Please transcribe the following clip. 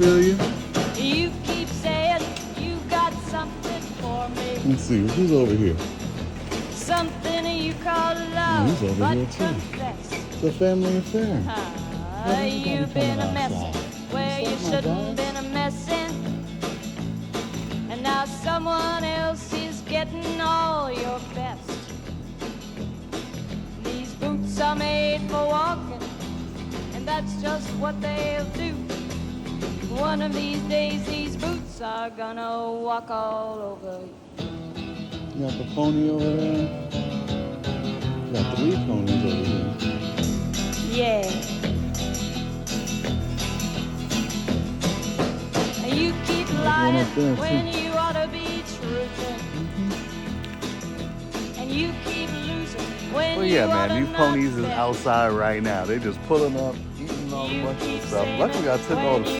feel you. You keep saying you got something for me. Let's see, who's over here? Something you call Oh, love, he's over but here too. confess. It's a family affair. You've been a messin' where you What's up, my shouldn't guy? been a messin'. And now someone else is getting all your best. These boots are made for walking, and that's just what they'll do. One of these days these boots are gonna walk all over you. You got the pony over there. You got 3 ponies over here. Yeah. You keep lying up there, when too. you ought to be truthing. And you keep losing when Well, you yeah, ought man, to these not ponies is bet. outside right now. They just pulling up, eating all a You bunch of keep stuff. saying Luckily, I took all when the